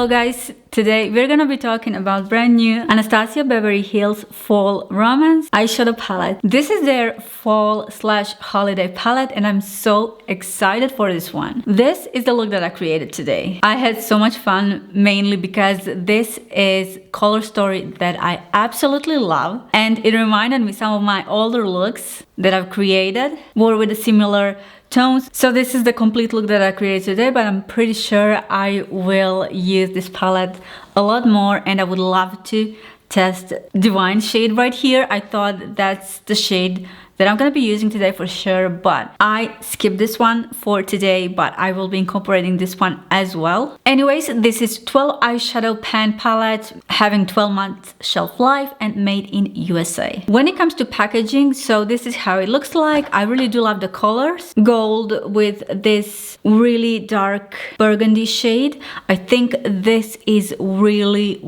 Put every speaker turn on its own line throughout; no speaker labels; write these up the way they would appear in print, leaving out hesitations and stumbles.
Hello guys, today we're gonna be talking about brand new Anastasia Beverly Hills Fall Romance eyeshadow palette. This is their fall/holiday palette and I'm so excited for this one. This is the look that I created today. I had so much fun mainly because this is color story that I absolutely love and it reminded me some of my older looks that I've created were with a similar tones. So this is the complete look that I created today, but I'm pretty sure I will use this palette a lot more and I would love to test Divine shade right here. I thought that's the shade that I'm gonna be using today for sure, but I skipped this one for today, but I will be incorporating this one as well. Anyways, this is 12 eyeshadow pan palette having 12 months shelf life and made in USA. When it comes to packaging, so this is how it looks like. I really do love the colors. Gold with this really dark burgundy shade. I think this is really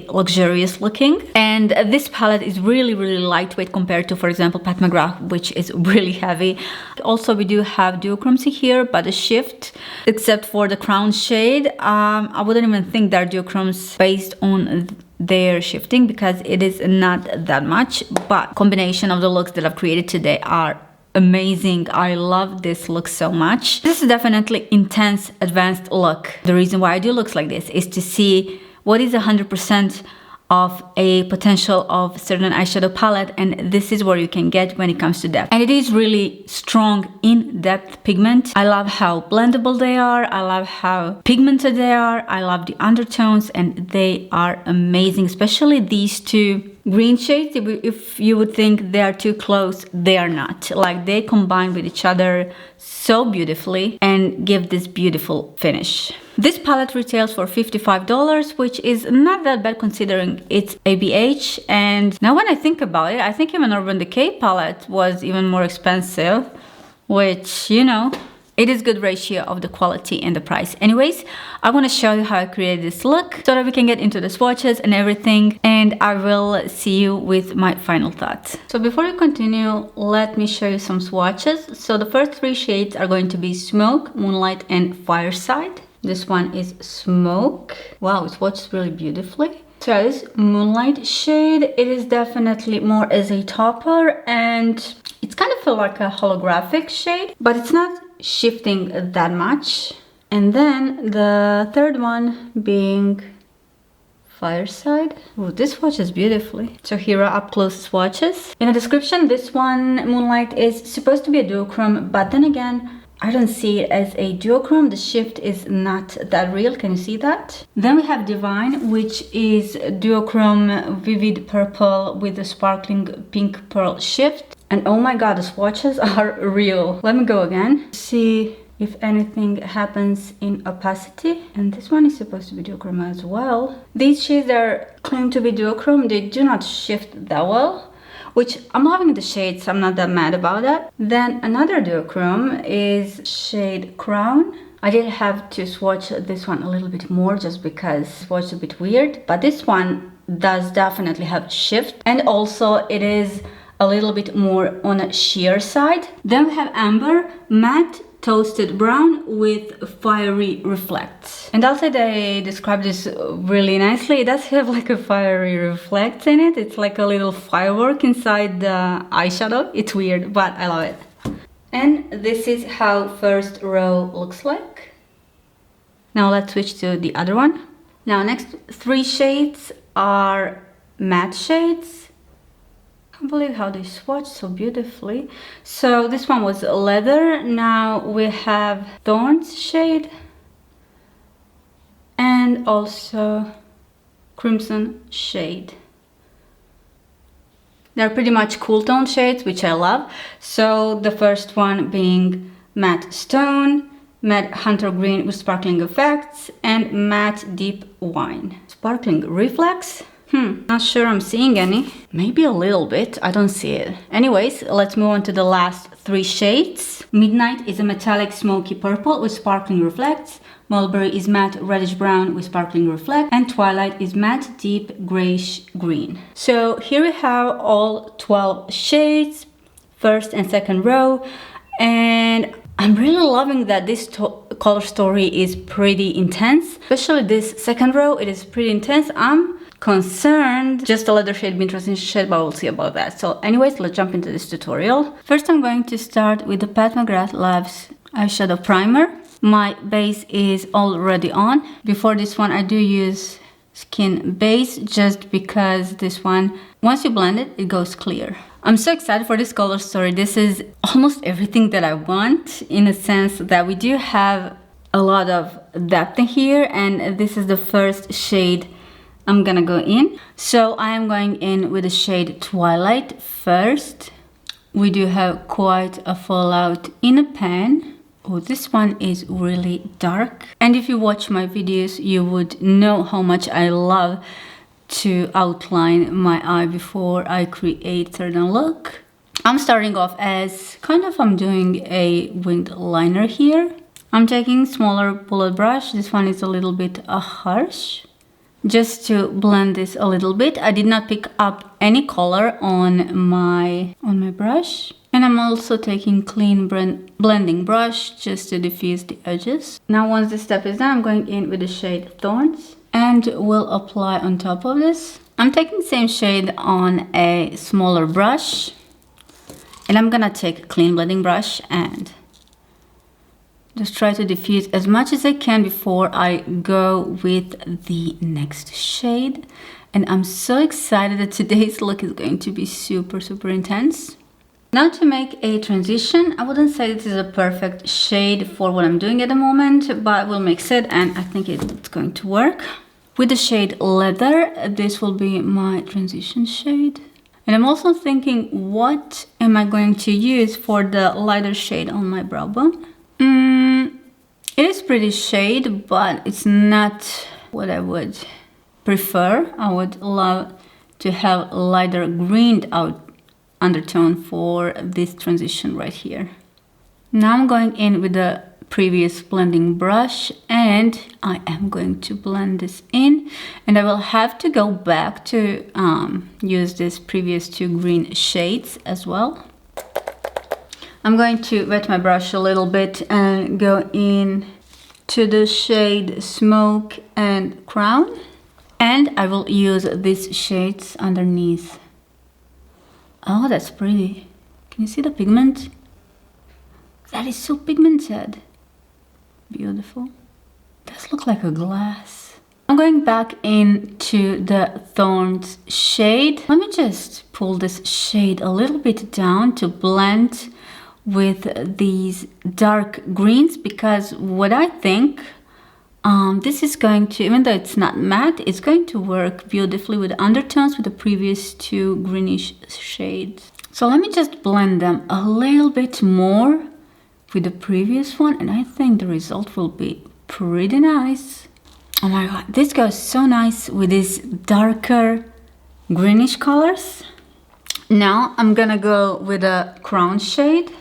luxurious looking. And this palette is really lightweight compared to, for example, Pat McGrath, which is really heavy. Also, we do have duochromes here, but a shift, except for the crown shade. I wouldn't even think they're duochromes based on their shifting because it is not that much, but combination of the looks that I've created today are amazing. I love this look so much. This is definitely intense advanced look. The reason why I do looks like this is to see what is 100% of a potential of certain eyeshadow palette, and this is where you can get when it comes to depth. And it is really strong in-depth pigment. I love how blendable they are. I love how pigmented they are. I love the undertones and they are amazing, especially these two green shades. If you would think they are too close, they are not. Like, they combine with each other so beautifully and give this beautiful finish. This palette retails for $55, which is not that bad considering it's ABH. And now when I think about it, I think even Urban Decay palette was even more expensive, which, you know, it is good ratio of the quality and the price. Anyways, I want to show you how I created this look so that we can get into the swatches and everything, and I will see you with my final thoughts. So before we continue, let me show you some swatches. So the first three shades are going to be Smoke, Moonlight, and Fireside. This one is Smoke. Wow, it swatches really beautifully. So this Moonlight shade, it is definitely more as a topper and it's kind of feel like a holographic shade, but it's not shifting that much. And then the third one being Fireside. Oh, this swatches beautifully. So here are up close swatches. In the description, this one, Moonlight, is supposed to be a duochrome, but then again, I don't see it as a duochrome. The shift is not that real. Can you see that? Then we have Divine, which is duochrome vivid purple with a sparkling pink pearl shift. And oh my god, the swatches are real. Let me go again. See if anything happens in opacity. And this one is supposed to be duochrome as well. These shades are claimed to be duochrome. They do not shift that well, which I'm loving the shades, so I'm not that mad about that. Then another duochrome is shade Crown. I did have to swatch this one a little bit more just because it was a bit weird, but this one does definitely have shift, and also it is a little bit more on a sheer side. Then we have Amber, Matte Toasted Brown with Fiery Reflects. And also they describe this really nicely. It does have like a fiery reflect in it. It's like a little firework inside the eyeshadow. It's weird, but I love it. And this is how first row looks like. Now let's switch to the other one. Now next three shades are matte shades. I can't believe how they swatch so beautifully. So this one was Leather. Now we have Thorns shade and also Crimson shade. They're pretty much cool tone shades, which I love. So the first one being Matte Stone, Matte Hunter Green with sparkling effects, and Matte Deep Wine. Sparkling Reflex. Not sure I'm seeing any. Maybe a little bit. I don't see it. Anyways, let's move on to the last three shades. Midnight is a metallic smoky purple with sparkling reflects. Mulberry is matte reddish brown with sparkling reflect. And Twilight is matte deep grayish green. So here we have all 12 shades, first and second row. And I'm really loving that this color story is pretty intense, especially this second row. It is pretty intense. I'm concerned just a leather shade being transition shade, but we'll see about that. So anyways, let's jump into this tutorial. First, I'm going to start with the Pat McGrath Labs eyeshadow primer. My base is already on. Before this one, I do use Skin Base just because this one, once you blend it, it goes clear. I'm so excited for this color story. This is almost everything that I want, in a sense that we do have a lot of depth in here, and this is the first shade I'm gonna go in. So I am going in with the shade Twilight first. We do have quite a fallout in a pan. Oh, this one is really dark. And if you watch my videos, you would know how much I love to outline my eye before I create certain look. I'm starting off as I'm doing a winged liner here. I'm taking smaller bullet brush. This one is a little bit harsh. Just to blend this a little bit. I did not pick up any color on my brush. And I'm also taking clean blending brush just to diffuse the edges. Now once this step is done, I'm going in with the shade Thorns and will apply on top of this. I'm taking the same shade on a smaller brush, and I'm gonna take a clean blending brush and just try to diffuse as much as I can before I go with the next shade. And I'm so excited that today's look is going to be super, super intense. Now to make a transition, I wouldn't say this is a perfect shade for what I'm doing at the moment, but we'll mix it and I think it's going to work. With the shade Leather, this will be my transition shade. And I'm also thinking, what am I going to use for the lighter shade on my brow bone? It is pretty shade, but it's not what I would prefer. I would love to have lighter greened out undertone for this transition right here. Now I'm going in with the previous blending brush and I am going to blend this in, and I will have to go back to use this previous two green shades as well. I'm going to wet my brush a little bit and go in to the shade Smoke and Crown, and I will use these shades underneath. Oh, that's pretty. Can you see the pigment? That is so pigmented. Beautiful. Does look like a glass. I'm going back into the Thorns shade. Let me just pull this shade a little bit down to blend with these dark greens, because what I think this is going to, even though it's not matte, it's going to work beautifully with undertones with the previous two greenish shades. So let me just blend them a little bit more with the previous one, and I think the result will be pretty nice. Oh my god, this goes so nice with these darker greenish colors. Now I'm gonna go with a Crown shade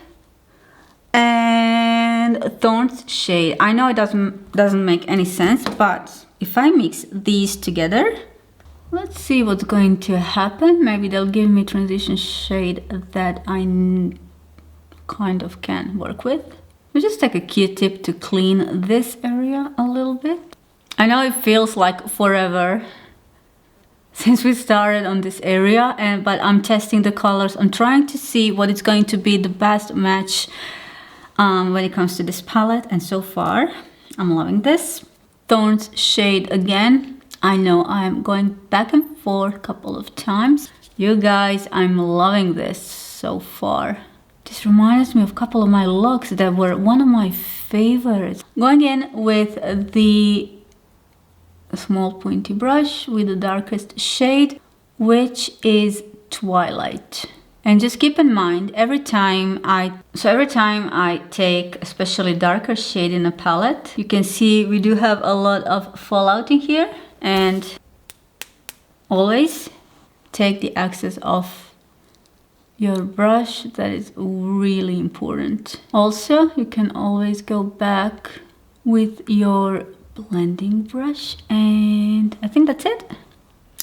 and Thorns shade. I know it doesn't make any sense, but if I mix these together, let's see what's going to happen. Maybe they'll give me transition shade that I kind of can work with. I'll just take a Q-tip to clean this area a little bit. I know it feels like forever since we started on this area, but I'm testing the colors. I'm trying to see what is going to be the best match when it comes to this palette, and so far I'm loving this. Thorns shade again. I know I'm going back and forth a couple of times. You guys, I'm loving this so far. This reminds me of a couple of my looks that were one of my favorites. Going in with the small pointy brush with the darkest shade, which is Twilight. And just keep in mind, every time I take especially darker shade in a palette, you can see we do have a lot of fallout in here, and always take the excess off your brush. That is really important. Also, you can always go back with your blending brush, and I think that's it.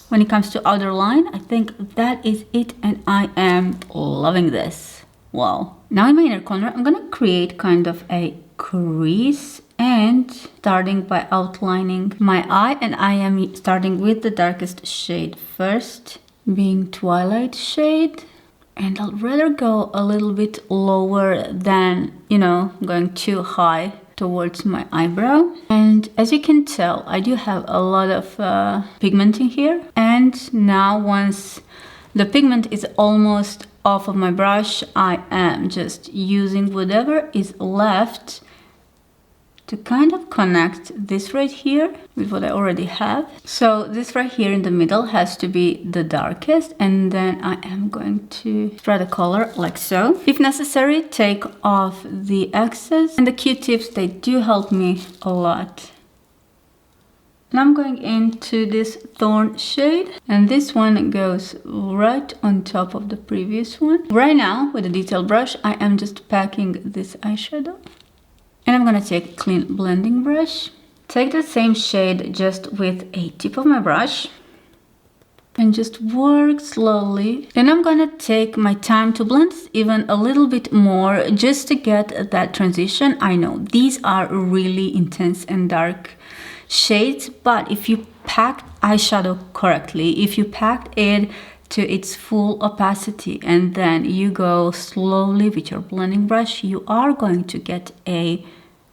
When it comes to outer line, I think that is it, and I am loving this. Wow. Now in my inner corner, I'm gonna create kind of a crease, and starting by outlining my eye, and I am starting with the darkest shade first, being Twilight shade. And I'll rather go a little bit lower than, you know, going too high towards my eyebrow. And as you can tell, I do have a lot of pigment in here. And now once the pigment is almost off of my brush, I am just using whatever is left to kind of connect this right here with what I already have. So this right here in the middle has to be the darkest, and then I am going to spread the color like so. If necessary, take off the excess, and the Q-tips, they do help me a lot. And I'm going into this Thorn shade, and this one goes right on top of the previous one. Right now, with a detail brush, I am just packing this eyeshadow. And I'm gonna take a clean blending brush. Take the same shade just with a tip of my brush and just work slowly. And I'm gonna take my time to blend even a little bit more just to get that transition. I know these are really intense and dark shades, but if you packed eyeshadow correctly, if you packed it to its full opacity and then you go slowly with your blending brush, you are going to get a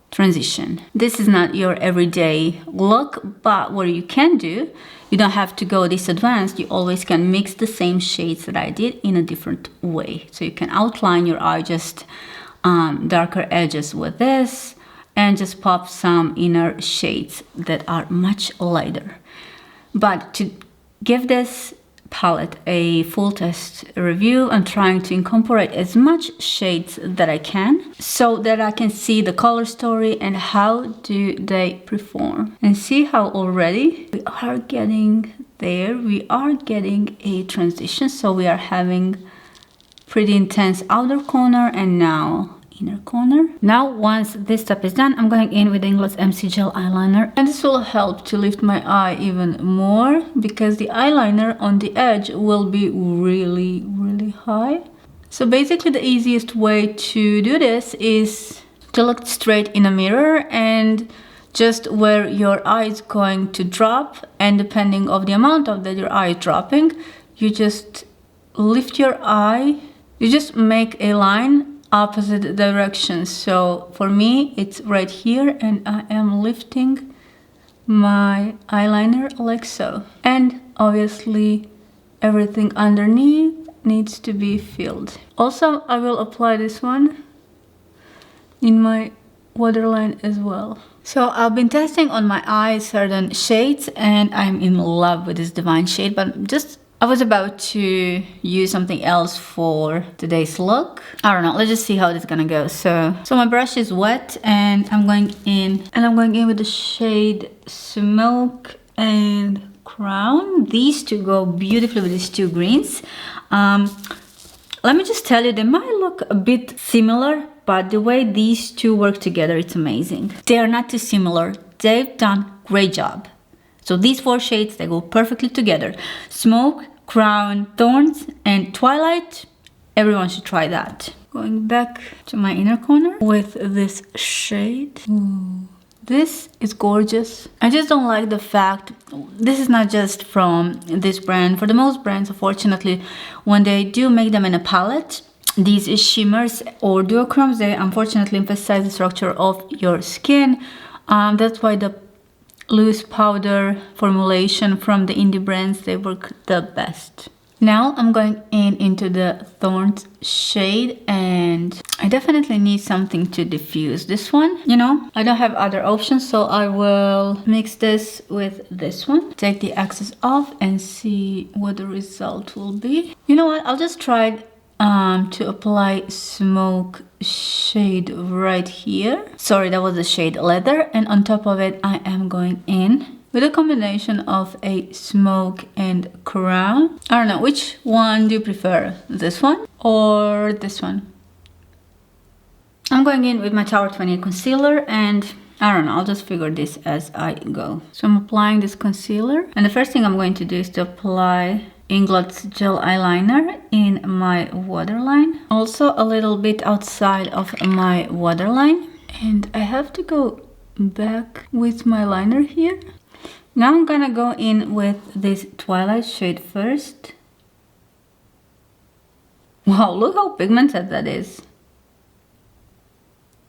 transition. This is not your everyday look, but what you can do, you don't have to go this advanced. You always can mix the same shades that I did in a different way. So you can outline your eye, just darker edges with this, and just pop some inner shades that are much lighter. But to give this palette a full test review, I'm trying to incorporate as much shades that I can so that I can see the color story and how do they perform. And see how already we are getting there, we are getting a transition. So we are having pretty intense outer corner and now inner corner. Now once this step is done, I'm going in with the Inglot's MC Gel eyeliner, and this will help to lift my eye even more because the eyeliner on the edge will be really high. So basically the easiest way to do this is to look straight in a mirror and just where your eye is going to drop, and depending of the amount of that your eye is dropping, you just lift your eye, you just make a line opposite directions. So for me it's right here, and I am lifting my eyeliner like so, and obviously everything underneath needs to be filled. Also, I will apply this one in my waterline as well. So I've been testing on my eyes certain shades, and I'm in love with this Divine shade, but I was about to use something else for today's look. I don't know, let's just see how this is gonna go. So my brush is wet, and I'm going in with the shade Smoke and Crown. These two go beautifully with these two greens. Let me just tell you, they might look a bit similar, but the way these two work together, it's amazing. They are not too similar. They've done a great job. So these four shades, they go perfectly together. Smoke, Crown, Thorns, and Twilight. Everyone should try that. Going back to my inner corner with this shade. Ooh, this is gorgeous. I just don't like the fact, this is not just from this brand. For the most brands, unfortunately, when they do make them in a palette, these shimmers or duochromes, they unfortunately emphasize the structure of your skin. That's why the loose powder formulation from the indie brands, they work the best. Now I'm going into the Thorns shade, and I definitely need something to diffuse this one. You know, I don't have other options, so I will mix this with this one. Take the excess off and see what the result will be. You know what, I'll just try to apply Smoke shade right here. Sorry, that was the shade Leather, and on top of it I am going in with a combination of a Smoke and Crown. I don't know, which one do you prefer? This one or this one? I'm going in with my Tower 28 concealer, and I don't know, I'll just figure this as I go. So I'm applying this concealer, and the first thing I'm going to do is to apply Inglot's Gel eyeliner in my waterline, also a little bit outside of my waterline, and I have to go back with my liner here. Now I'm gonna go in with this Twilight shade first. Wow, look how pigmented that is.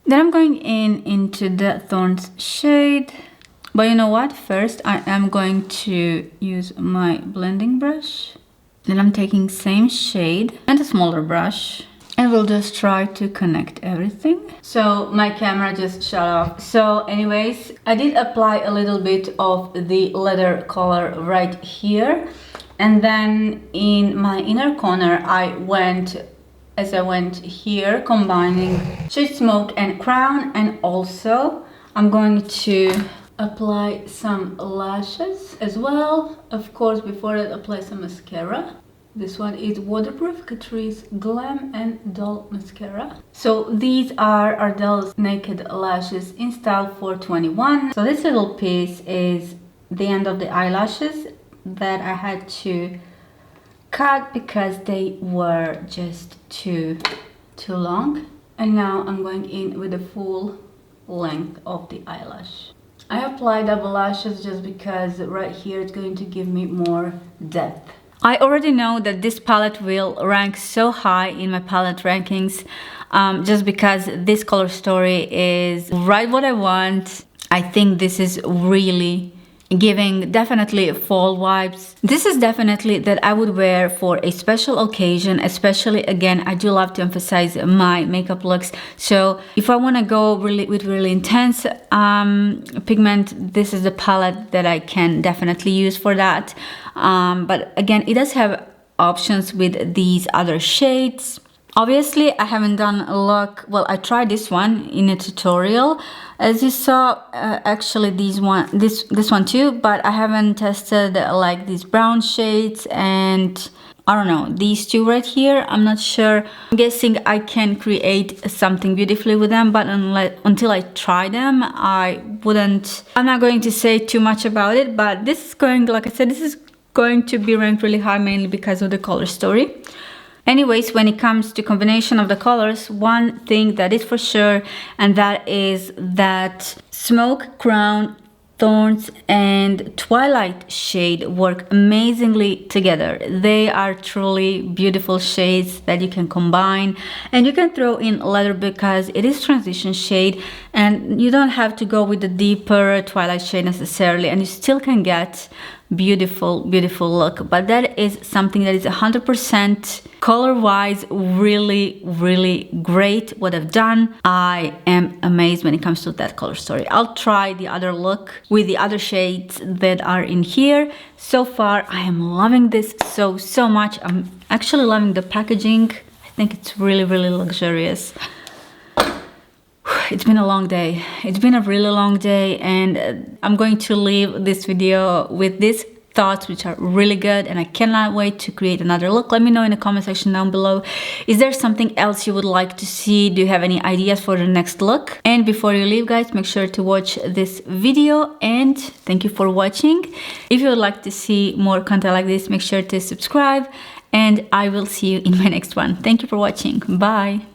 Then I'm going into the Thorns shade. But you know what? First, I am going to use my blending brush. Then I'm taking same shade and a smaller brush. And we'll just try to connect everything. So my camera just shut off. So anyways, I did apply a little bit of the leather color right here. And then in my inner corner, as I went here, combining Shade Smoke and Crown. And also, I'm going to apply some lashes as well. Of course, before that, apply some mascara. This one is Waterproof Catrice Glam and Doll Mascara. So these are Ardell's Naked Lashes in style 421. So this little piece is the end of the eyelashes that I had to cut because they were just too long. And now I'm going in with the full length of the eyelash. I applied double lashes just because right here it's going to give me more depth. I already know that this palette will rank so high in my palette rankings just because this color story is right what I want. I think this is really giving definitely fall vibes. This is definitely that I would wear for a special occasion, especially again, I do love to emphasize my makeup looks. So if I want to go with really intense pigment, this is the palette that I can definitely use for that. But again, it does have options with these other shades. Obviously, I haven't done a look. Well, I tried this one in a tutorial, as you saw. Actually, this one too. But I haven't tested like these brown shades and I don't know, these two right here. I'm not sure. I'm guessing I can create something beautifully with them, but until I try them, I'm not going to say too much about it. But this is going, like I said, this is going to be ranked really high, mainly because of the color story. Anyways, when it comes to combination of the colors, one thing that is for sure, and that is that Smoke, Crown, Thorns and Twilight shade work amazingly together. They are truly beautiful shades that you can combine, and you can throw in leather because it is transition shade and you don't have to go with the deeper Twilight shade necessarily, and you still can get beautiful look. But that is something that is 100% color wise really great what I've done. I am amazed when it comes to that color story. I'll try the other look with the other shades that are in here. So far I am loving this so much. I'm actually loving the packaging. I think it's really luxurious. It's been a long day. It's been a really long day, and I'm going to leave this video with these thoughts which are really good, and I cannot wait to create another look. Let me know in the comment section down below. Is there something else you would like to see? Do you have any ideas for the next look? And before you leave, guys, make sure to watch this video, and thank you for watching. If you would like to see more content like this, make sure to subscribe, and I will see you in my next one. Thank you for watching. Bye.